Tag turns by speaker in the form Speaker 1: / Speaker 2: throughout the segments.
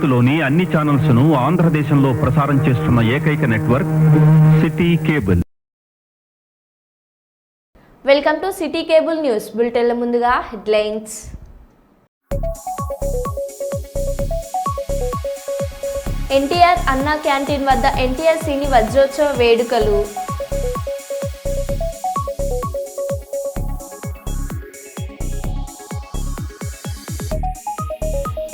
Speaker 1: భవిష్యత్తులోని అన్ని ఛానల్స్ ను ఆంధ్రదేశంలో ప్రసారం చేస్తున్న ఏకైక network city cable.
Speaker 2: Welcome to city cable news బులెటిన్ల ముందుగా హెడ్లైన్స్. ఎన్టీఆర్ అన్నా క్యాంటీన్ వద్ద ఎన్టీఆర్ సినీ వజ్రోత్సవ వేడుకలు.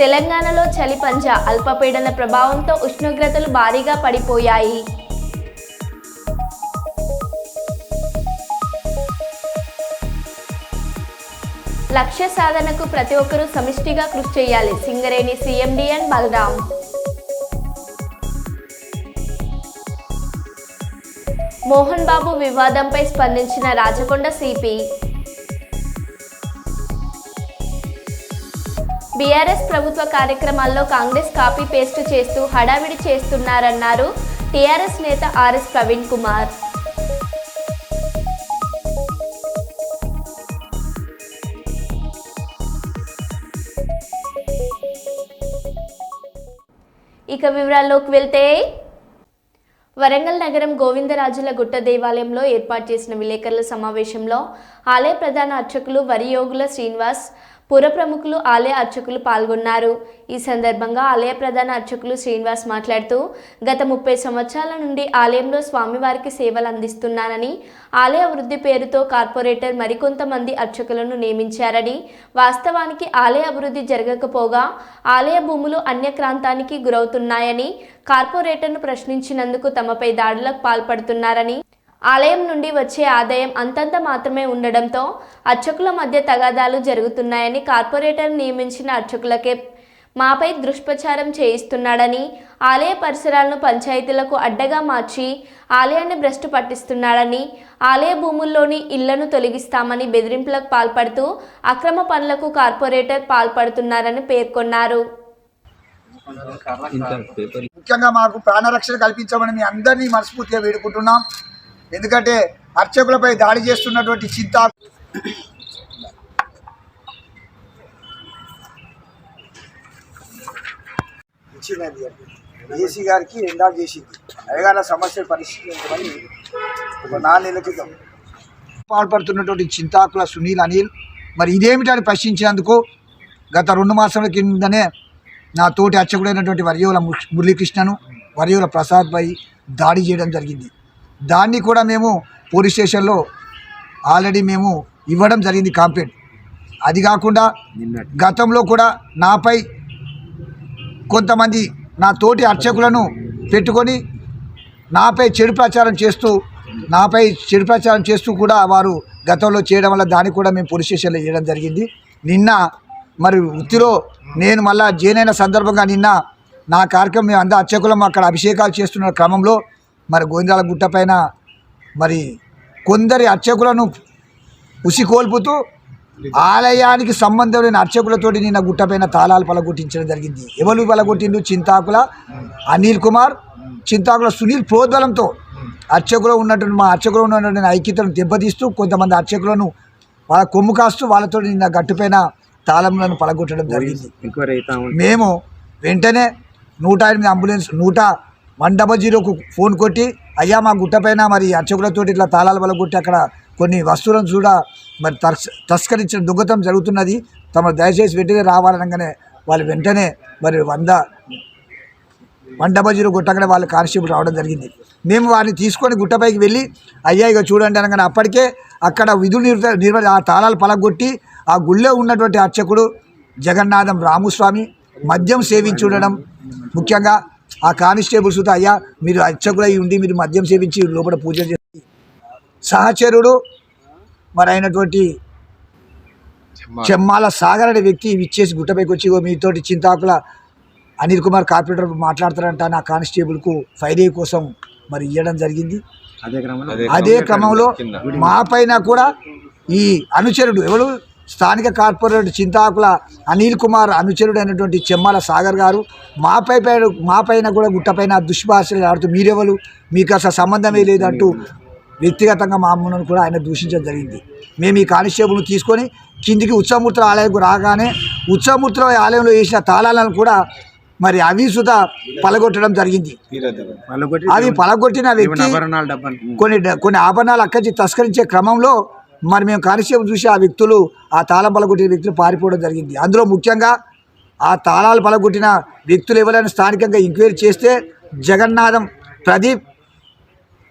Speaker 2: తెలంగాణలో చలి పంజా, అల్పపీడన ప్రభావంతో ఉష్ణోగ్రతలు భారీగా పడిపోయాయి. లక్ష్య సాధనకు ప్రతి ఒక్కరూ సమిష్టిగా కృషి చేయాలి. సింగరేణి సీఎండీఎన్ బలరాం. మోహన్ బాబు వివాదంపై స్పందించిన రాచకొండ సిపి. బీఆర్ఎస్ ప్రభుత్వ కార్యక్రమాల్లో కాంగ్రెస్ కాపీ పేస్ట్ చేస్తూ హడావిడి చేస్తున్నారన్నారు టీఆర్ఎస్ నేత ఆర్ఎస్ ప్రవీణ్ కుమార్. ఇక వివరాల్లోకి వెళ్తే, వరంగల్ నగరం గోవిందరాజుల గుట్ట దేవాలయంలో ఏర్పాటు చేసిన విలేకరుల సమావేశంలో ఆలయ ప్రధాన అర్చకులు వరియోగుల శ్రీనివాస్, పుర ప్రముఖులు, ఆలయ అర్చకులు పాల్గొన్నారు. ఈ సందర్భంగా ఆలయ ప్రధాన అర్చకులు శ్రీనివాస్ మాట్లాడుతూ, గత 30 సంవత్సరాల నుండి ఆలయంలో స్వామివారికి సేవలు అందిస్తున్నానని, ఆలయ అభివృద్ధి పేరుతో కార్పొరేటర్ మరికొంతమంది అర్చకులను నియమించారని, వాస్తవానికి ఆలయ అభివృద్ధి జరగకపోగా ఆలయ భూములు అన్యక్రాంతానికి గురవుతున్నాయని, కార్పొరేటర్ను ప్రశ్నించినందుకు తమపై దాడులకు పాల్పడుతున్నారని, ఆలయం నుండి వచ్చే ఆదాయం అంతంత మాత్రమే ఉండడంతో అర్చకుల మధ్య తగాదాలు జరుగుతున్నాయని, కార్పొరేటర్ నియమించిన అర్చకులకే మాపై దుష్ప్రచారం చేయిస్తున్నాడని, ఆలయ పరిసరాలను పంచాయతీలకు అడ్డగా మార్చి ఆలయాన్ని భ్రష్టు పట్టిస్తున్నాడని, ఆలయ భూముల్లోని ఇళ్లను తొలగిస్తామని బెదిరింపులకు పాల్పడుతూ అక్రమ పనులకు కార్పొరేటర్ పాల్పడుతున్నారని పేర్కొన్నారు.
Speaker 3: ముఖ్యంగా మాకు ప్రాణరక్షణ కల్పించమని మీ అందరినీ మనస్ఫూర్తిగా వేడుకుంటున్నాం. ఎందుకంటే అర్చకులపై దాడి చేస్తున్నటువంటి చింతా ఇచ్చినది ఏసీ గారికి ఎండాలు చేసింది. అయ్యగారి సమస్యలు పరిష్కరించమని ఒక 4 నెలల క్రితం పాల్పడుతున్నటువంటి చింతాకుల సునీల్ అనిల్ మరి ఇదేమిటని ప్రశ్నించినందుకు గత 2 మాసాల కిందనే నా తోటి అర్చకుడైనటువంటి వరియోల మురళీకృష్ణను, వరియోల ప్రసాద్పై దాడి చేయడం జరిగింది. దాన్ని కూడా మేము పోలీస్ స్టేషన్లో ఆల్రెడీ మేము ఇవ్వడం జరిగింది కంప్లైంట్. అది కాకుండా గతంలో కూడా నాపై కొంతమంది నా తోటి అర్చకులను పెట్టుకొని నాపై చెడు ప్రచారం చేస్తూ కూడా వారు గతంలో చేయడం వల్ల దాన్ని కూడా మేము పోలీస్ స్టేషన్లో ఇవ్వడం జరిగింది. నిన్న మరి వృత్తిలో నేను మళ్ళా జైన్ సందర్భంగా నిన్న నా కార్యక్రమం మేము అందరూ అర్చకులం అక్కడ అభిషేకాలు చేస్తున్న క్రమంలో మరి గోవిందరాజుల గుట్ట పైన మరి కొందరి అర్చకులను ఉసికోల్పుతూ ఆలయానికి సంబంధం లేని అర్చకులతోటి నిన్న గుట్టపైన తాళాలు పలగొట్టించడం జరిగింది. ఎవరు పలగొట్టిండు? చింతాకుల అనిల్ కుమార్, చింతాకుల సునీల్ ప్రోద్బలంతో అర్చకులు ఉన్నటువంటి ఐక్యతను దెబ్బతీస్తూ కొంతమంది అర్చకులను వాళ్ళ కొమ్ము కాస్తూ వాళ్ళతో నిన్న గట్టుపైన తాళములను పలగొట్టడం జరిగింది. మేము వెంటనే 108 అంబులెన్స్ 100కు ఫోన్ కొట్టి, అయ్యా మా గుట్టపైన మరి అర్చకులతో ఇట్లా తాళాలు పలగొట్టి అక్కడ కొన్ని వస్తువులను కూడా మరి తస్కరించిన దొంగతనం జరుగుతున్నది, తమ దయచేసి వెంటనే రావాలనగానే వాళ్ళు వెంటనే మరి 100 గుట్టగానే వాళ్ళ కానిస్టేబుల్ రావడం జరిగింది. మేము వారిని తీసుకొని గుట్టపైకి వెళ్ళి, అయ్యా ఇక చూడండి అనగానే అప్పటికే అక్కడ విధులు ఆ తాళాలు పలగొట్టి ఆ గుళ్ళో ఉన్నటువంటి అర్చకుడు జగన్నాథం రాముస్వామి మద్యం సేవించి ఉండడం, ముఖ్యంగా ఆ కానిస్టేబుల్స్ అయ్యా మీరు అర్చకులై ఉండి మీరు మద్యం సేవించి లోపల పూజలు చేసి సహచరుడు మరి అయినటువంటి చెమ్మాల సాగర్ అనే వ్యక్తి ఇచ్చేసి గుట్టపైకి వచ్చి మీతోటి చింతాకుల అనిల్ కుమార్ కార్పొరేటర్ మాట్లాడతారంట నా కానిస్టేబుల్కు 5 days కోసం మరి ఇవ్వడం జరిగింది. అదే క్రమంలో మా పైన కూడా ఈ అనుచరుడు ఎవరు స్థానిక కార్పొరేటర్ చింతాకుల అనిల్ కుమార్ అనుచరుడు అయినటువంటి చెమ్మాల సాగర్ గారు మా పైన కూడా గుట్టపైన దుష్భాషలు ఆడుతూ మీరెవరు, మీకు అసలు సంబంధమే లేదంటూ వ్యక్తిగతంగా మా అమ్మను కూడా ఆయన దూషించడం జరిగింది. మేము ఈ కానిస్టేబుల్ను తీసుకొని కిందికి ఉత్సవమూర్తుల ఆలయంకు రాగానే ఉత్సవమూర్తుల ఆలయంలో వేసిన తాళాలను కూడా మరి అవి సుత పలగొట్టడం జరిగింది. అవి పలగొట్టిన వ్యక్తి కొన్ని ఆభరణాలు అక్కడి తస్కరించే క్రమంలో మరి మేము కానిస్టేబుల్ చూసి ఆ వ్యక్తులు ఆ తాళం పలగొట్టిన వ్యక్తులు పారిపోవడం జరిగింది. అందులో ముఖ్యంగా ఆ తాళాలు పలగొట్టిన వ్యక్తులు ఎవరైనా స్థానికంగా ఎంక్వైరీ చేస్తే జగన్నాథం ప్రదీప్,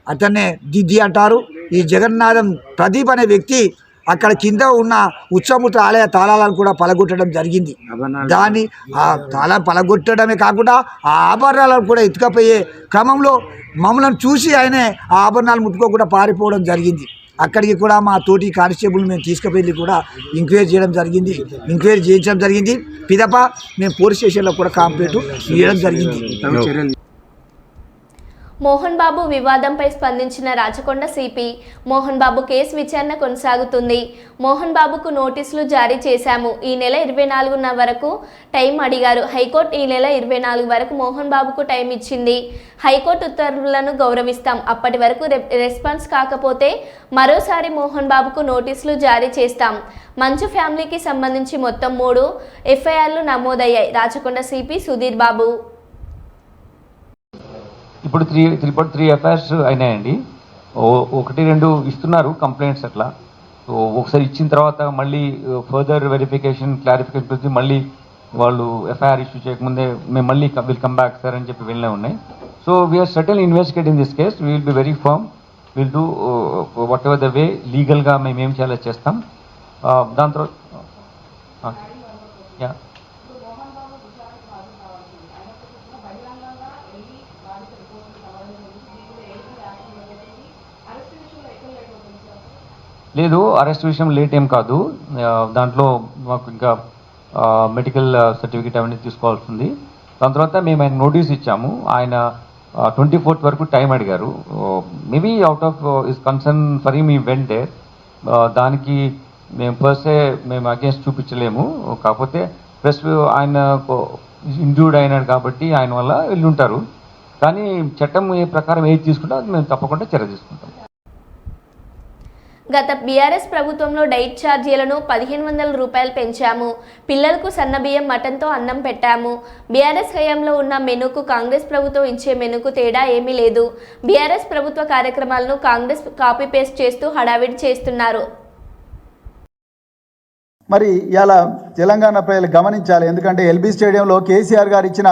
Speaker 3: అతన్నే దిద్ది అంటారు. ఈ జగన్నాథం ప్రదీప్ అనే వ్యక్తి అక్కడ కింద ఉన్న ఉత్సవమూర్తి ఆలయ తాళాలను కూడా పలగొట్టడం జరిగింది. దాన్ని ఆ తాళం పలగొట్టడమే కాకుండా ఆ ఆభరణాలను కూడా ఎత్తుకపోయే క్రమంలో మమ్మల్ని చూసి ఆయనే ఆ ఆభరణాలు ముట్టుకోకుండా పారిపోవడం జరిగింది. అక్కడికి కూడా మా తోటి కానిస్టేబుల్ మేము తీసుకువెళ్ళి కూడా ఎంక్వైరీ చేయడం జరిగింది, ఎంక్వైరీ చేయించడం జరిగింది. పిదప మేము పోలీస్ స్టేషన్లో కూడా కంప్లైంట్ ఇవ్వడం జరిగింది.
Speaker 2: మోహన్ బాబు వివాదంపై స్పందించిన రాచకొండ సిపి మోహన్ బాబు కేసు విచారణ కొనసాగుతుంది. మోహన్ బాబుకు నోటీసులు జారీ చేశాము. ఈ నెల 24న వరకు టైం అడిగారు. హైకోర్టు ఈ నెల 24 వరకు మోహన్ బాబుకు టైం ఇచ్చింది. హైకోర్టు ఉత్తర్వులను గౌరవిస్తాం. అప్పటి వరకు రెస్పాన్స్ కాకపోతే మరోసారి మోహన్ బాబుకు నోటీసులు జారీ చేస్తాం. మంచు ఫ్యామిలీకి సంబంధించి మొత్తం 3 ఎఫ్ఐఆర్లు నమోదయ్యాయి. రాచకొండ సిపి సుధీర్ బాబు.
Speaker 4: ఇప్పుడు 3 ఎఫ్ఐఆర్స్ అయినాయండి. 1-2 ఇస్తున్నారు కంప్లైంట్స్ అట్లా. సో ఒకసారి ఇచ్చిన తర్వాత మళ్ళీ ఫర్దర్ వెరిఫికేషన్ క్లారిఫికేషన్ గురించి మళ్ళీ వాళ్ళు ఎఫ్ఐఆర్ ఇష్యూ చేయకముందే మేము మళ్ళీ విల్ కమ్ బ్యాక్ సార్ అని చెప్పి వెళ్ళే ఉన్నాయి. So we are certainly investigating this case. We will be very firm. Will do whatever the way లీగల్గా మేము ఏం చేయాలో చేస్తాం. దాని తర్వాత యా లేదు, అరెస్ట్ విషయం లేట్ ఏం కాదు. దాంట్లో మాకు ఇంకా మెడికల్ సర్టిఫికేట్ అవన్నీ తీసుకోవాల్సి ఉంది. దాని తర్వాత మేము ఆయన నోటీస్ ఇచ్చాము. ఆయన 24th వరకు టైం అడిగారు. Maybe out of is concern for him ఈ వెంట్ దేర్. దానికి మేము పర్సే మేము అగేన్స్ట్ చూపించలేము. కాకపోతే ప్లస్ ఆయన ఇంజూర్డ్ అయినాడు కాబట్టి ఆయన వల్ల వెళ్ళుంటారు. కానీ చట్టం ఏ ప్రకారం ఏది తీసుకుంటే అది మేము తప్పకుండా చర్య తీసుకుంటాం.
Speaker 2: గత బీఆర్ఎస్ ప్రభుత్వంలో డైట్ ఛార్జీలను 1500 రూపాయలు పెంచాము. పిల్లలకు సన్నబియ్యం మటన్తో అన్నం పెట్టాము. బీఆర్ఎస్ హయాంలో ఉన్న మెనూకు కాంగ్రెస్ ప్రభుత్వం ఇచ్చే మెనూకు తేడా ఏమీ లేదు. బీఆర్ఎస్ ప్రభుత్వ కార్యక్రమాలను కాంగ్రెస్ కాపీ పేస్ట్ చేస్తూ హడావిడి చేస్తున్నారు.
Speaker 5: మరి ఇలా తెలంగాణ ప్రజలు గమనించాలి. ఎందుకంటే ఎల్బీ స్టేడియంలో కేసీఆర్ గారు ఇచ్చిన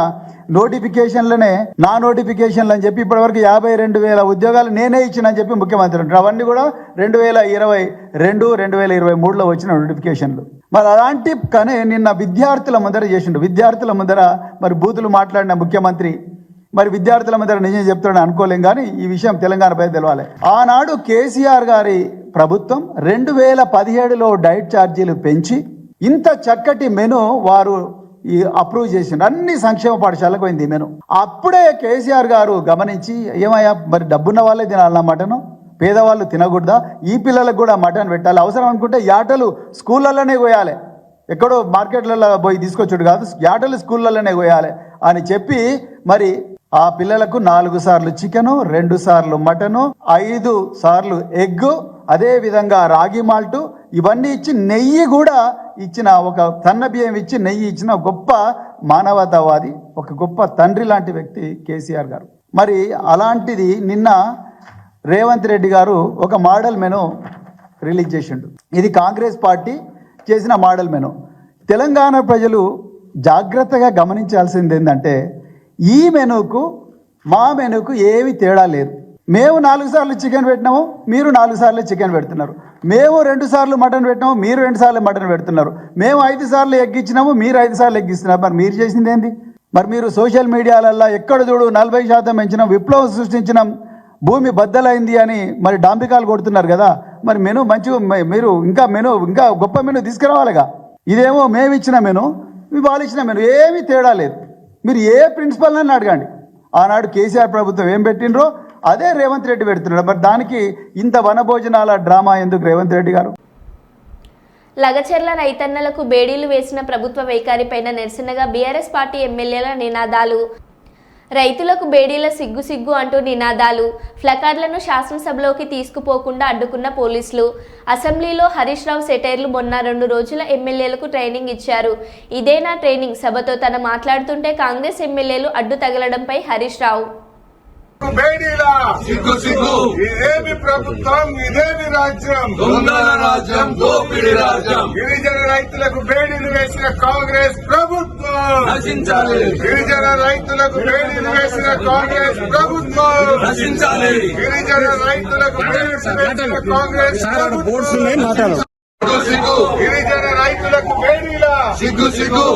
Speaker 5: నోటిఫికేషన్లనే నా నోటిఫికేషన్లు అని చెప్పి ఇప్పటివరకు 52,000 ఉద్యోగాలు నేనే ఇచ్చినని చెప్పి ముఖ్యమంత్రి అంటారు. అవన్నీ కూడా 2022, 2023లో వచ్చిన నోటిఫికేషన్లు. మరి అలాంటి కానీ నిన్న విద్యార్థుల ముందర చేసిండు. విద్యార్థుల ముందర మరి బూతులు మాట్లాడిన ముఖ్యమంత్రి మరి విద్యార్థుల ముందర నిజం చెప్తాడని అనుకోలేం. కానీ ఈ విషయం తెలంగాణ ప్రజలు తెలవాలి. ఆనాడు కేసీఆర్ గారి ప్రభుత్వం 2017లో డైట్ ఛార్జీలు పెంచి ఇంత చక్కటి మెను వారు అప్రూవ్ చేసిండు. అన్ని సంక్షేమ పాఠశాలకు పోయింది మెను. అప్పుడే కేసీఆర్ గారు గమనించి ఏమయ్యా మరి డబ్బున్న వాళ్ళే తినాలన్నా మటను, పేదవాళ్ళు తినకూడదా, ఈ పిల్లలకు కూడా మటన్ పెట్టాలి, అవసరం అనుకుంటే యాటలు స్కూళ్ళలోనే కోయాలి, ఎక్కడో మార్కెట్లలో పోయి తీసుకొచ్చుడు కాదు, యాటలు స్కూళ్ళలోనే కోయాలి అని చెప్పి మరి ఆ పిల్లలకు 4 సార్లు చికెను, 2 సార్లు మటను, 5 సార్లు ఎగ్, అదే విధంగా రాగి మాల్టు ఇవన్నీ ఇచ్చి నెయ్యి కూడా ఇచ్చిన, ఒక సన్న బియ్యం ఇచ్చి నెయ్యి ఇచ్చిన గొప్ప మానవతావాది, ఒక గొప్ప తండ్రి లాంటి వ్యక్తి కేసీఆర్ గారు. మరి అలాంటిది నిన్న రేవంత్ రెడ్డి గారు ఒక మోడల్ మెను రిలీజ్ చేసిండు. ఇది కాంగ్రెస్ పార్టీ చేసిన మోడల్ మెను. తెలంగాణ ప్రజలు జాగ్రత్తగా గమనించాల్సింది ఏంటంటే ఈ మెనుకు మా మెనుకు ఏమి తేడా లేదు. మేము 4 సార్లు చికెన్ పెట్టినాము, మీరు 4 సార్లు చికెన్ పెడుతున్నారు. మేము 2 సార్లు మటన్ పెట్టినాము, మీరు 2 సార్లు మటన్ పెడుతున్నారు. మేము 5 సార్లు ఎగ్ ఇచ్చినాము, మీరు 5 సార్లు ఎగ్ ఇస్తున్నారు. మరి మీరు చేసింది ఏంది? మరి మీరు సోషల్ మీడియాలల్లో ఎక్కడ చూడు 40% పెంచినాం, విప్లవం సృష్టించినాం, భూమి బద్దలైంది అని మరి డాంబికాలు కొడుతున్నారు కదా. మరి మెను మంచిగా మీరు ఇంకా గొప్ప మెను తీసుకురావాలిగా. ఇదేమో మేము ఇచ్చిన మెను, వాళ్ళు ఇచ్చిన మెను, ఏమీ తేడా లేదు. మీరు ఏ ప్రిన్సిపల్ అని అడగండి. ఆనాడు కేసీఆర్ ప్రభుత్వం ఏం పెట్టినరో అదే రేవంత్ రెడ్డి పెడుతున్నాడు. మరి దానికి ఇంత వనభోజనాల డ్రామా ఎందుకు రేవంత్ రెడ్డి గారు?
Speaker 2: లగచెర్ల రైతన్నలకు బేడీలు వేసిన ప్రభుత్వ వైఖరిపైన నిరసనగా బీఆర్ఎస్ పార్టీ ఎమ్మెల్యేల నినాదాలు. రైతులకు బేడీల సిగ్గు సిగ్గు అంటూ నినాదాలు, ప్లకార్డులను శాసనసభలోకి తీసుకుపోకుండా అడ్డుకున్న పోలీసులు. అసెంబ్లీలో హరీష్ రావు సెటైర్లు. మొన్న 2 రోజుల ఎమ్మెల్యేలకు ట్రైనింగ్ ఇచ్చారు. ఇదేనా ట్రైనింగ్? సభతో తన మాట్లాడుతుంటే కాంగ్రెస్ ఎమ్మెల్యేలు అడ్డు తగలడంపై హరీష్ రావు.
Speaker 6: బేడీలా సిగ్గు సిగ్గు, ఇదేమి ప్రభుత్వం, ఇదేమి రాజ్యం, దొంగల రాజ్యం, దోపిడీ రాజ్యం. గిరిజన రైతులకు బేడీలు వేసిన కాంగ్రెస్ ప్రభుత్వం నశించాలి. గిరిజన రైతులకు బేడీలు వేసిన కాంగ్రెస్ ప్రభుత్వం నశించాలి. గిరిజన రైతులకు బేడీలు వేసిన కాంగ్రెస్ ప్రభుత్వం. గిరిజన రైతులకు బేడీలా సిగ్గు సిగ్గు,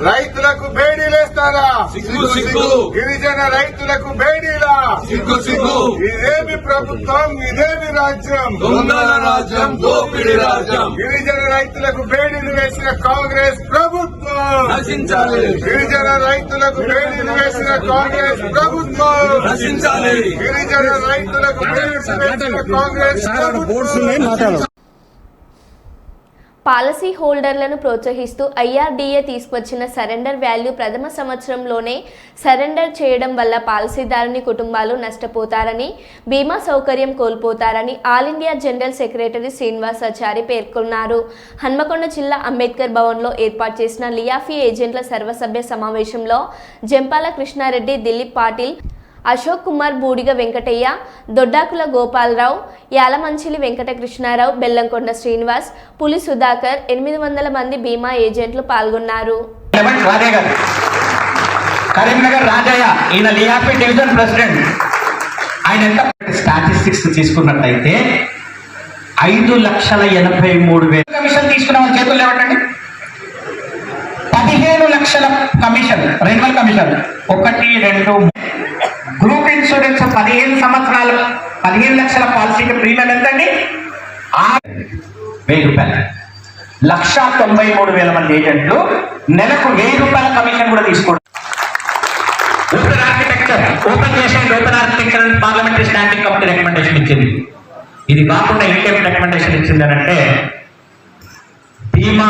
Speaker 6: రైతులకు బేడీలేస్తారా సిగ్గు సిగ్గు, గిరిజన రైతులకు బేడీలా సిగ్గు సిగ్గు. ఇదేమి ప్రభుత్వం, ఇదేమి రాజ్యం, దొంగల రాజ్యం, దోపిడీ రాజ్యం. గిరిజన రైతులకు బేడీలు వేసిన కాంగ్రెస్ ప్రభుత్వం నశించాలి. గిరిజన రైతులకు బేడీలు వేసిన కాంగ్రెస్ ప్రభుత్వం నశించాలి. గిరిజన రైతులకు బేడీలు వేసిన కాంగ్రెస్ ప్రభుత్వం.
Speaker 2: పాలసీ హోల్డర్లను ప్రోత్సహిస్తూ ఐఆర్డీఏ తీసుకొచ్చిన సరెండర్ వాల్యూ ప్రథమ సంవత్సరంలోనే సరెండర్ చేయడం వల్ల పాలసీదారుని కుటుంబాలు నష్టపోతారని, బీమా సౌకర్యం కోల్పోతారని all India general secretary Srinivasachari పేర్కొన్నారు. హన్మకొండ జిల్లా అంబేద్కర్ భవన్లో ఏర్పాటు చేసిన లియాఫీ ఏజెంట్ల సర్వసభ్య సమావేశంలో జంపాల కృష్ణారెడ్డి, దిలీప్ పాటిల్, అశోక్ కుమార్, బూడిగ వెంకటయ్య, దొడ్డాకుల గోపాలరావు, యాలమంచిలి వెంకటకృష్ణారావు, బెల్లంకొండ శ్రీనివాస్, పులి సుధాకర్, 800 మంది బీమా ఏజెంట్లు పాల్గొన్నారు.
Speaker 7: కరీంనగర్ రాజయ్య, ఈయన లియాఫీ డివిజన్ ప్రెసిడెంట్. ఆయన ఎంత స్టాటిస్టిక్స్ తీసుకున్నట్టయితే 5,83,000 కమిషన్ తీసుకున్న వాళ్ళ చేతులు లేవటండి. 15 లక్షల commission, renewal commission 1, 2. Group insurance 15 సంవత్సరాలు 15 లక్షల పాలసీకి ప్రీమియం ఎంతండి? 1,000 రూపాయలు. 1,93,000 మంది ఏజెంట్లు నెలకు 1,000 రూపాయల కమిషన్ కూడా తీసుకోండి. ఓపెన్ ఆర్కిటెక్చర్ ఓపెన్ చేసేయండి. ఓపెన్ ఆర్కిటెక్చర్ అని పార్లమెంటరీ స్టాండింగ్ కమిటీ రికమెండేషన్ ఇచ్చింది. ఇది కాకుండా ఇంకేం రికమెండేషన్ ఇచ్చింది అంటే బీమా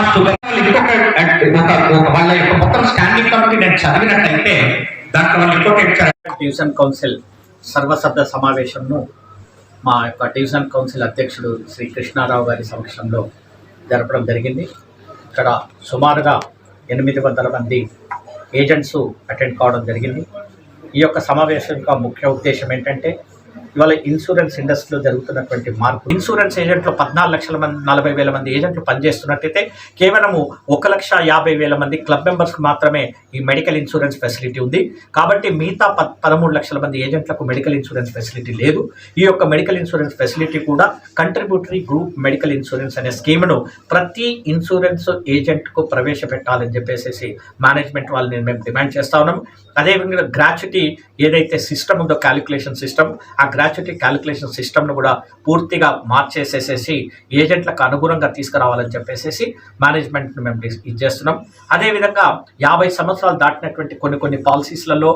Speaker 7: ఇంకొక వాళ్ళ యొక్క మొత్తం స్టాండింగ్ కమిటీ నేను చదివినట్టయితే దాంట్లో వాళ్ళు ఇంకొక
Speaker 8: డివిజన్ కౌన్సిల్ సర్వసభ్య సమావేశంను మా యొక్క డివిజన్ కౌన్సిల్ అధ్యక్షుడు శ్రీ కృష్ణారావు గారి సమక్షంలో జరపడం జరిగింది. ఇక్కడ సుమారుగా 800 మంది ఏజెంట్స్ అటెండ్ కావడం జరిగింది. ఈ యొక్క సమావేశం యొక్క ముఖ్య ఉద్దేశం ఏంటంటే ఇవాళ ఇన్సూరెన్స్ ఇండస్ట్రీలో జరుగుతున్నటువంటి మార్పు. ఇన్సూరెన్స్ ఏజెంట్లు 14,40,000 మంది ఏజెంట్లు పనిచేస్తున్నట్టయితే కేవలము 1,50,000 మంది క్లబ్ మెంబర్స్కి మాత్రమే ఈ మెడికల్ ఇన్సూరెన్స్ ఫెసిలిటీ ఉంది. కాబట్టి మిగతా 13 లక్షల మంది ఏజెంట్లకు మెడికల్ ఇన్సూరెన్స్ ఫెసిలిటీ లేదు. ఈ యొక్క మెడికల్ ఇన్సూరెన్స్ ఫెసిలిటీ కూడా కంట్రిబ్యూటరీ గ్రూప్ మెడికల్ ఇన్సూరెన్స్ అనే స్కీమ్ను ప్రతి ఇన్సూరెన్స్ ఏజెంట్కు ప్రవేశపెట్టాలని చెప్పేసి మేనేజ్మెంట్ వాళ్ళని మేము డిమాండ్ చేస్తా ఉన్నాం. అదేవిధంగా గ్రాట్యుటీ ఏదైతే సిస్టమ్ ఉందో క్యాలిక్యులేషన్ సిస్టమ్, ఆ గ్రాట్యుటీ క్యాలిక్యులేషన్ సిస్టమ్ను కూడా పూర్తిగా మార్చేసేసేసి ఏజెంట్లకు అనుగుణంగా తీసుకురావాలని చెప్పేసి మేనేజ్మెంట్ను మేము ఇది చేస్తున్నాం. అదేవిధంగా 50 సంవత్సరాలు దాటినటువంటి కొన్ని పాలసీస్లలో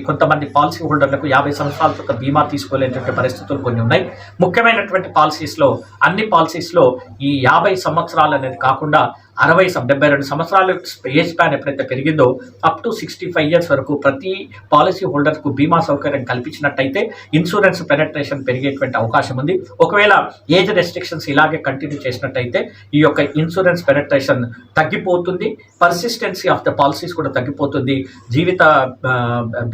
Speaker 8: కొంతమంది పాలసీ హోల్డర్లకు 50 సంవత్సరాల బీమా తీసుకోలేనటువంటి పరిస్థితులు కొన్ని ఉన్నాయి. ముఖ్యమైనటువంటి పాలసీస్లో అన్ని పాలసీస్లో ఈ 50 సంవత్సరాలు అనేది కాకుండా 72 సంవత్సరాలు ఏజ్ స్పాన్ ఎప్పుడైతే పెరిగిందో అప్ టు 65 ఇయర్స్ వరకు ప్రతి పాలసీ హోల్డర్కు బీమా సౌకర్యం కల్పించినట్టయితే ఇన్సూరెన్స్ పెనట్రేషన్ పెరిగేటువంటి అవకాశం ఉంది. ఒకవేళ ఏజ్ రెస్ట్రిక్షన్స్ ఇలాగే కంటిన్యూ చేసినట్టయితే ఈ యొక్క ఇన్సూరెన్స్ పెనట్రేషన్ తగ్గిపోతుంది, పర్సిస్టెన్సీ ఆఫ్ ద పాలసీస్ కూడా తగ్గిపోతుంది, జీవిత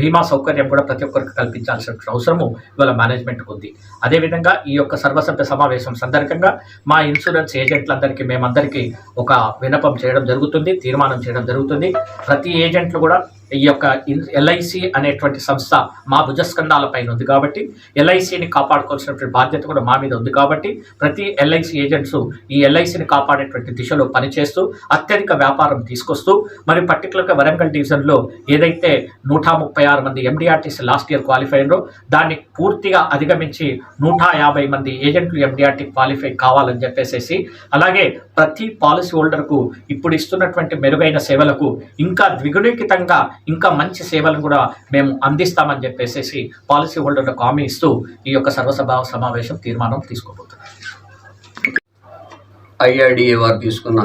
Speaker 8: బీమా సౌకర్యం కూడా ప్రతి ఒక్కరికి కల్పించాల్సిన అవసరము ఇవాళ మేనేజ్మెంట్కి ఉంది. అదేవిధంగా ఈ యొక్క సర్వసభ్య సమావేశం సందర్భంగా మా ఇన్సూరెన్స్ ఏజెంట్లందరికీ మేమందరికీ ఒక విన్నపం చేయడం జరుగుతుంది, తీర్మానం చేయడం జరుగుతుంది. ప్రతి ఏజెంట్లు కూడా ఈ యొక్క ఎల్ఐసి అనేటువంటి సంస్థ మా భుజస్కంధాల పైన ఉంది కాబట్టి ఎల్ఐసిని కాపాడుకోవాల్సినటువంటి బాధ్యత కూడా మా మీద ఉంది కాబట్టి ప్రతి ఎల్ఐసి ఏజెంట్స్ ఈ ఎల్ఐసిని కాపాడేటువంటి దిశలో పనిచేస్తూ అత్యధిక వ్యాపారం తీసుకొస్తూ మరి పర్టికులర్గా వరంగల్ డివిజన్లో ఏదైతే 136 మంది ఎండిఆర్టీసీ లాస్ట్ ఇయర్ క్వాలిఫై అయ్యారో దాన్ని పూర్తిగా అధిగమించి 150 మంది ఏజెంట్లు ఎండిఆర్టీ క్వాలిఫై కావాలని చెప్పేసి, అలాగే ప్రతి పాలసీ హోల్డర్కు ఇప్పుడు ఇస్తున్నటువంటి మెరుగైన సేవలకు ఇంకా ద్విగుణీకృతంగా ఇంకా మంచి సేవలను కూడా మేము అందిస్తామని చెప్పేసి పాలసీ హోల్డర్లకు హామీ ఇస్తూ ఈ యొక్క సర్వసభ సమావేశం తీర్మానం తీసుకోబోతుంది.
Speaker 9: ఐఆర్డీఏ వారు తీసుకున్న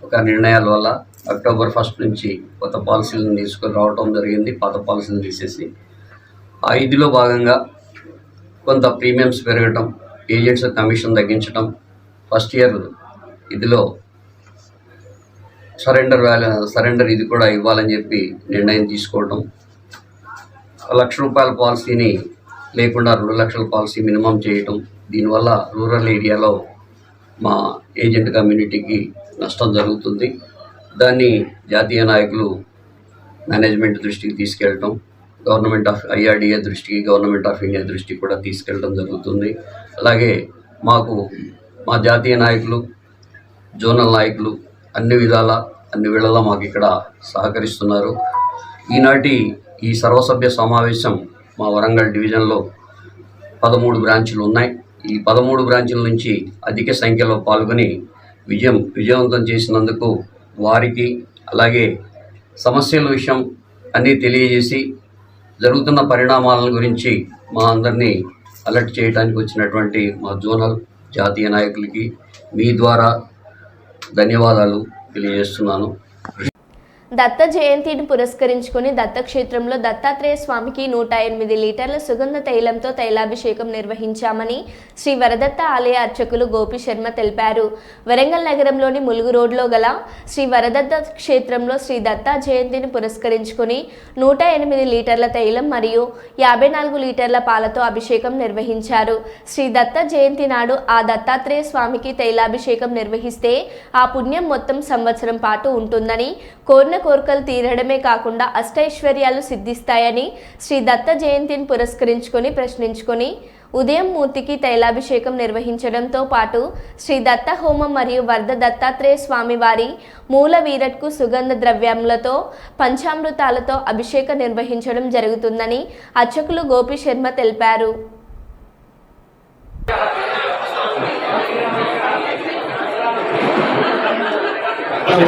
Speaker 9: ఒక నిర్ణయాల వల్ల అక్టోబర్ 1 నుంచి కొత్త పాలసీలను తీసుకొని రావడం జరిగింది, పాత పాలసీలను తీసేసి. ఆ ఇదిలో భాగంగా కొంత ప్రీమియమ్స్ పెరగటం, ఏజెంట్స్ కమిషన్ తగ్గించడం, ఫస్ట్ ఇయర్ ఇదిలో సరెండర్ ఇది కూడా ఇవ్వాలని చెప్పి నిర్ణయం తీసుకోవడం, ₹1,00,000 పాలసీని లేకుండా 2 లక్షల పాలసీ మినిమం చేయటం. దీనివల్ల రూరల్ ఏరియాలో మా ఏజెంట్ కమ్యూనిటీకి నష్టం జరుగుతుంది. దాన్ని జాతీయ నాయకులు మేనేజ్మెంట్ దృష్టికి తీసుకెళ్ళటం, గవర్నమెంట్ ఆఫ్ IRDA దృష్టికి, గవర్నమెంట్ ఆఫ్ ఇండియా దృష్టికి కూడా తీసుకెళ్ళడం జరుగుతుంది. అలాగే మా జాతీయ నాయకులు, జోనల్ నాయకులు అన్ని వేళలా మాకు ఇక్కడ సహకరిస్తున్నారు. ఈనాటి ఈ సర్వసభ్య సమావేశం మా వరంగల్ డివిజన్లో 13 బ్రాంచులు ఉన్నాయి. ఈ 13 బ్రాంచుల నుంచి అధిక సంఖ్యలో పాల్గొని విజయవంతం చేసినందుకు వారికి, అలాగే సమస్యల విషయం అన్నీ తెలియజేసి జరుగుతున్న పరిణామాల గురించి మా అందరినీ అలర్ట్ చేయడానికి వచ్చినటువంటి మా జోనల్ జాతీయ నాయకులకి మీ ద్వారా ధన్యవాదాలు తెలియజేస్తున్నాను.
Speaker 2: దత్త జయంతిని పురస్కరించుకుని దత్తక్షేత్రంలో దత్తాత్రేయ స్వామికి 108 లీటర్ల సుగంధ తైలంతో తైలాభిషేకం నిర్వహించామని శ్రీ వరదత్త ఆలయ అర్చకులు గోపి శర్మ తెలిపారు. వరంగల్ నగరంలోని ములుగు రోడ్లో గల శ్రీ వరదత్త క్షేత్రంలో శ్రీ దత్తా జయంతిని పురస్కరించుకుని 108 లీటర్ల తైలం మరియు 54 లీటర్ల పాలతో అభిషేకం నిర్వహించారు. శ్రీ దత్త జయంతి నాడు ఆ దత్తాత్రేయ స్వామికి తైలాభిషేకం నిర్వహిస్తే ఆ పుణ్యం మొత్తం సంవత్సరం పాటు ఉంటుందని, కోరిన కోరికలు తీరడమే కాకుండా అష్టైశ్వర్యాలు సిద్ధిస్తాయని శ్రీ దత్త జయంతిని పురస్కరించుకొని ప్రశ్నించుకొని ఉదయం మూర్తికి తైలాభిషేకం నిర్వహించడంతో పాటు శ్రీ దత్త హోమం మరియు వరద దత్తాత్రేయ స్వామి వారి మూల వీరట్కు సుగంధ ద్రవ్యములతో పంచామృతాలతో అభిషేకం నిర్వహించడం జరుగుతుందని అర్చకులు గోపి శర్మ తెలిపారు.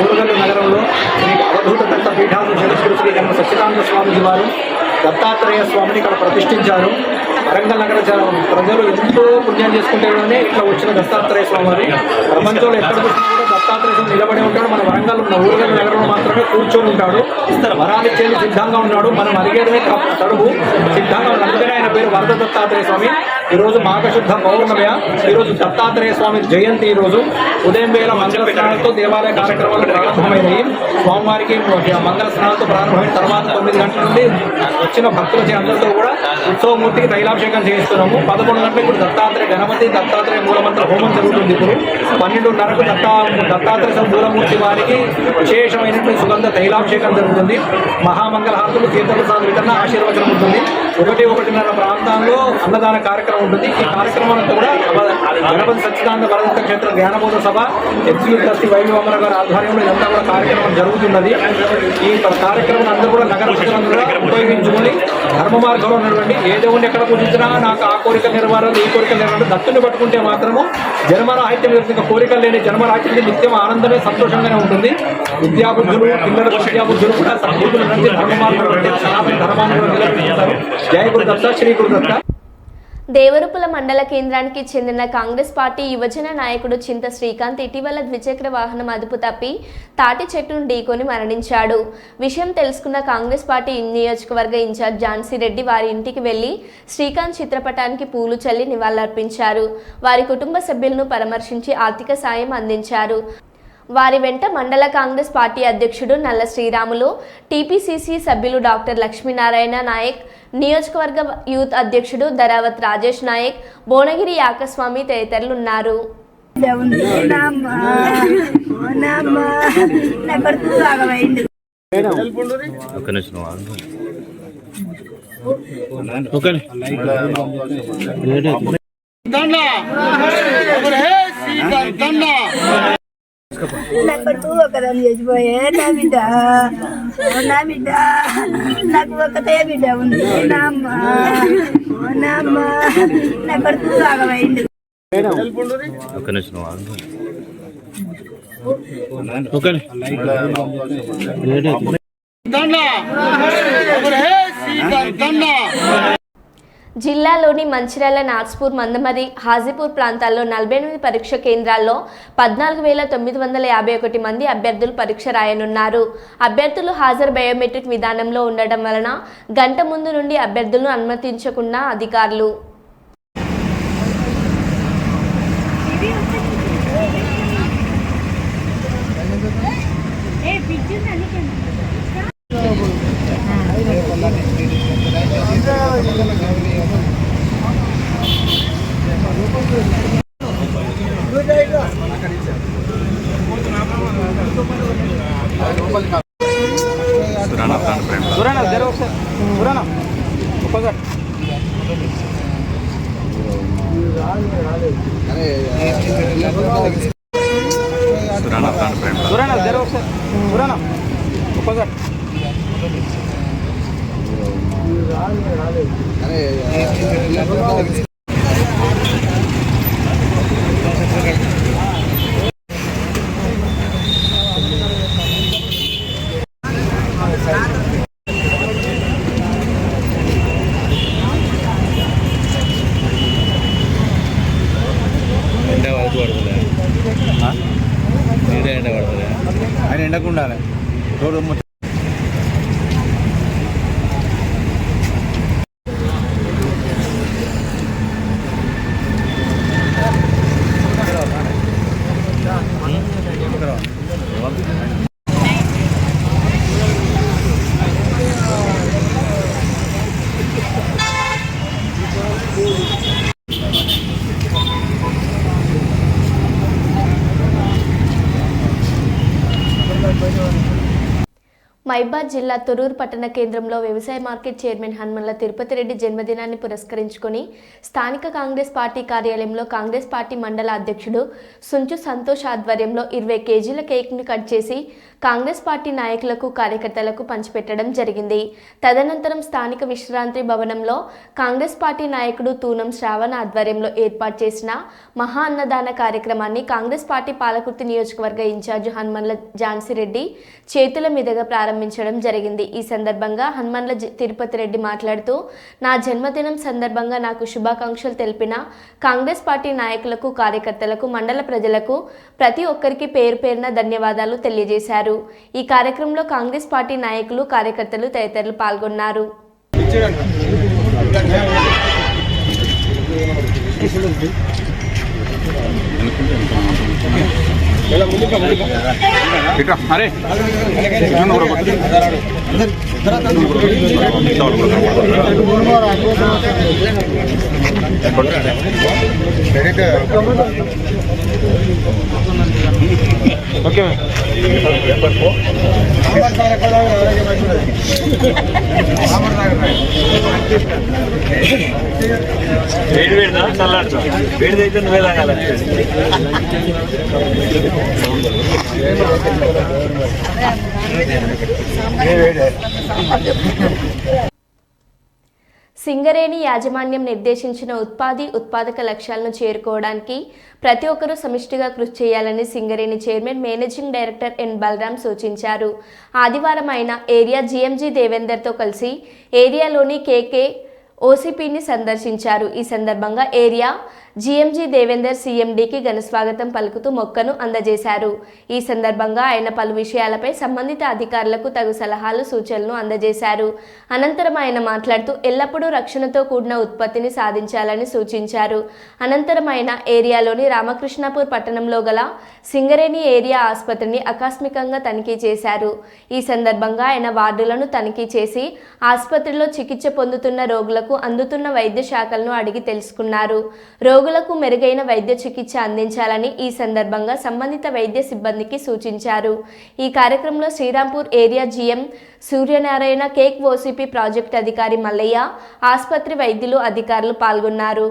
Speaker 8: ఊరుగల్లు నగరంలో శ్రీ అవధూత దత్త పీఠాలు జగద్గురు శ్రీ జన్మ సచ్చిదానంద స్వామిజీ వారు దత్తాత్రేయ స్వామిని ఇక్కడ ప్రతిష్ఠించారు. వరంగల్ నగర ప్రజలు ఎంతో పుణ్యం చేసుకుంటేనే ఇట్లా వచ్చిన దత్తాత్రేయ స్వామి వారి ప్రపంచంలో ఎక్కడ చూసినా కూడా దత్తాత్రేయ స్వామి నిలబడి ఉంటాడు. మన వరంగల్ ఉన్న ఊరుగల్లు నగరంలో మాత్రమే కూర్చొని ఉంటాడు. వరాలిచ్చేది సిద్ధంగా ఉన్నాడు. మనం అడిగేదే తడుగు సిద్ధంగా ఉన్నాడు. అందుకనే ఆయన పేరు వరద దత్తాత్రేయ స్వామి. ఈరోజు మాఘశుద్ధ పౌర్ణమి. ఈరోజు దత్తాత్రేయ స్వామి జయంతి. ఈరోజు ఉదయం వేళ మంగళ స్నానాలతో దేవాలయ కార్యక్రమాలు ప్రారంభమైనాయి. స్వామివారికి మంగళ స్నానాలతో ప్రారంభమైన తర్వాత 9 గంటల నుండి వచ్చిన భక్తుల అందరితో కూడా ఉత్సవమూర్తికి తైలాభిషేకం చేయిస్తున్నాము. 11 గంటలకు ఇప్పుడు దత్తాత్రేయ గణపతి దత్తాత్రేయ మూలమంత్ర హోమం జరుగుతుంది. ఇప్పుడు 12:30కు దత్తాత్రేయ మూలమూర్తి వారికి విశేషమైనటువంటి సుగంధ తైలాభిషేకం జరుగుతుంది. మహామంగళహారతులు, తీర్థప్రసాద వితరణ, ఆశీర్వచనం ఉంటుంది. 1:30 ప్రాంతాల్లో అన్నదాన కార్యక్రమం ఉంటుంది. ఈ కార్యక్రమాలంతా కూడా గణపతి సచ్చిదానంద వరదత్త క్షేత్ర జ్ఞానబోధ సభ ఎగ్జిక్యూటివ్ ట్రస్టీ వైవివమర గారి ఆధ్వర్యంలో ఇదంతా కూడా కార్యక్రమం జరుగుతున్నది. ఈ కార్యక్రమం అందరూ కూడా నగర ప్రజలందరూ ఉపయోగించుకొని ధర్మ మార్గంలో ఉన్నటువంటి ఏ దేవుడిని ఎక్కడ పూజించినా నాకు ఆ కోరిక నెరవేరాలి, ఈ కోరిక నెరవేరాలి, దత్తుని పట్టుకుంటే మాత్రము జన్మరాహిత్యం ఇంకా కోరికలు లేని జన్మరాహిత్యం నిత్యం ఆనందమే సంతోషంగానే ఉంటుంది. విద్యాబుద్ధులు, పిల్లల విద్యాబుద్ధులు కూడా సంబుద్ధులు నుంచి ధర్మ మార్గంలో సనాతన ధర్మాన్ని కూడా నిలబెట్టుకుంటారు. జయ గురుదత్త, శ్రీ గురుదత్త.
Speaker 2: దేవరుపుల మండల కేంద్రానికి చెందిన కాంగ్రెస్ పార్టీ యువజన నాయకుడు చింత శ్రీకాంత్ ఇటీవల ద్విచక్ర వాహనం అదుపు తప్పి తాటి చెట్టును ఢీకొని మరణించాడు. విషయం తెలుసుకున్న కాంగ్రెస్ పార్టీ నియోజకవర్గ ఇన్ఛార్జ్ ఝాన్సీ రెడ్డి వారి ఇంటికి వెళ్లి శ్రీకాంత్ చిత్రపటానికి పూలు చల్లి నివాళులర్పించారు. వారి కుటుంబ సభ్యులను పరామర్శించి ఆర్థిక సాయం అందించారు. వారి వెంట మండల కాంగ్రెస్ పార్టీ అధ్యక్షుడు నల్ల శ్రీరాములు, టీపీసీసీ సభ్యులు డాక్టర్ లక్ష్మీనారాయణ నాయక్, నియోజకవర్గ యూత్ అధ్యక్షుడు ధరావత్ రాజేష్ నాయక్, భువనగిరి యాకస్వామి తదితరులు ఉన్నారు.
Speaker 10: నాకు ఒకదాన్ని చేసిపోయే నా బిడ్డ నాకు ఒకటే బిడ్డ ఉంది. నామ్మ నా కొడుకు సాగమైంది.
Speaker 2: జిల్లాలోని మంచిర్యాల, నాగ్పూర్, మందమరి, హాజీపూర్ ప్రాంతాల్లో 48 పరీక్ష కేంద్రాల్లో 14,951 మంది అభ్యర్థులు పరీక్ష రాయనున్నారు. అభ్యర్థులు హాజరు బయోమెట్రిక్ విధానంలో ఉండడం వలన గంట ముందు నుండి అభ్యర్థులను అనుమతించకుండా అధికారులు
Speaker 5: ఆయన ఎండకుండాలి రోడ్డు
Speaker 2: మైబాద్ జిల్లా తొర్రూరు పట్టణ కేంద్రంలో వ్యవసాయ మార్కెట్ చైర్మన్ హనుమన్ల తిరుపతి రెడ్డి జన్మదినాన్ని పురస్కరించుకొని స్థానిక కాంగ్రెస్ పార్టీ కార్యాలయంలో కాంగ్రెస్ పార్టీ మండల అధ్యక్షుడు సుంచు సంతోష్ ఆధ్వర్యంలో 20 కేజీల కేక్ను కట్ చేసి కాంగ్రెస్ పార్టీ నాయకులకు, కార్యకర్తలకు పంచిపెట్టడం జరిగింది. తదనంతరం స్థానిక విశ్రాంతి భవనంలో కాంగ్రెస్ పార్టీ నాయకుడు తూనం శ్రావణ ఆధ్వర్యంలో ఏర్పాటు చేసిన మహా అన్నదాన కార్యక్రమాన్ని కాంగ్రెస్ పార్టీ పాలకుర్తి నియోజకవర్గ ఇన్ఛార్జ్ హనుమన్ల ఝాన్సీ రెడ్డి చేతుల మీదుగా ప్రారంభించడం జరిగింది. ఈ సందర్భంగా హనుమన్ల తిరుపతి రెడ్డి మాట్లాడుతూ, నా జన్మదినం సందర్భంగా నాకు శుభాకాంక్షలు తెలిపిన కాంగ్రెస్ పార్టీ నాయకులకు, కార్యకర్తలకు, మండల ప్రజలకు ప్రతి ఒక్కరికి పేరు పేరున ధన్యవాదాలు తెలియజేశారు. ఈ కార్యక్రమంలో కాంగ్రెస్ పార్టీ నాయకులు, కార్యకర్తలు తదితరులు పాల్గొన్నారు.
Speaker 5: ఓకే వేడి వేడిదా చల్లాడుతా వేడిదైతే నువ్వే తాగాలి.
Speaker 2: సింగరేణి యాజమాన్యం నిర్దేశించిన ఉత్పాదక లక్ష్యాలను చేరుకోవడానికి ప్రతి ఒక్కరూ సమిష్టిగా కృషి చేయాలని Singareni chairman, managing director N Balaram సూచించారు. ఆదివారం ఆయన ఏరియా జీఎంజీ దేవేందర్తో కలిసి ఏరియాలోని కేకే ఓసీపీని సందర్శించారు. ఈ సందర్భంగా ఏరియా జీఎంజీ దేవేందర్ సీఎండీకి ఘన స్వాగతం పలుకుతూ మొక్కను అందజేశారు. ఈ సందర్భంగా ఆయన పలు విషయాలపై సంబంధిత అధికారులకు తగు సలహాలు, సూచనలు అందజేశారు. అనంతరం ఆయన మాట్లాడుతూ ఎల్లప్పుడూ రక్షణతో కూడిన ఉత్పత్తిని సాధించాలని సూచించారు. అనంతరం ఆయన ఏరియాలోని రామకృష్ణాపూర్ పట్టణంలో గల సింగరేణి ఏరియా ఆసుపత్రిని ఆకస్మికంగా తనిఖీ చేశారు. ఈ సందర్భంగా ఆయన వార్డులను తనిఖీ చేసి ఆసుపత్రిలో చికిత్స పొందుతున్న రోగులకు అందుతున్న వైద్య శాఖలను అడిగి తెలుసుకున్నారు. రోగులకు మెరుగైన వైద్య చికిత్స అందించాలని ఈ సందర్భంగా సంబంధిత వైద్య సిబ్బందికి సూచించారు. ఈ కార్యక్రమంలో Srirampur area GM Suryanarayana, cake OCP project అధికారి మల్లయ్య, ఆసుపత్రి వైద్యులు, అధికారులు పాల్గొన్నారు.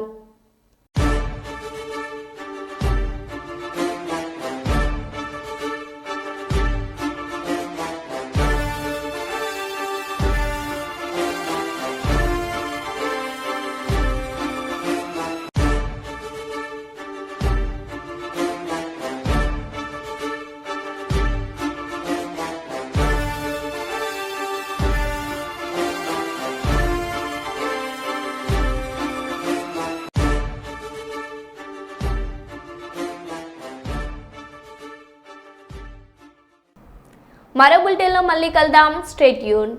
Speaker 2: మరో బులెటిన్లో మళ్ళీ కలుద్దాం. Stay tune.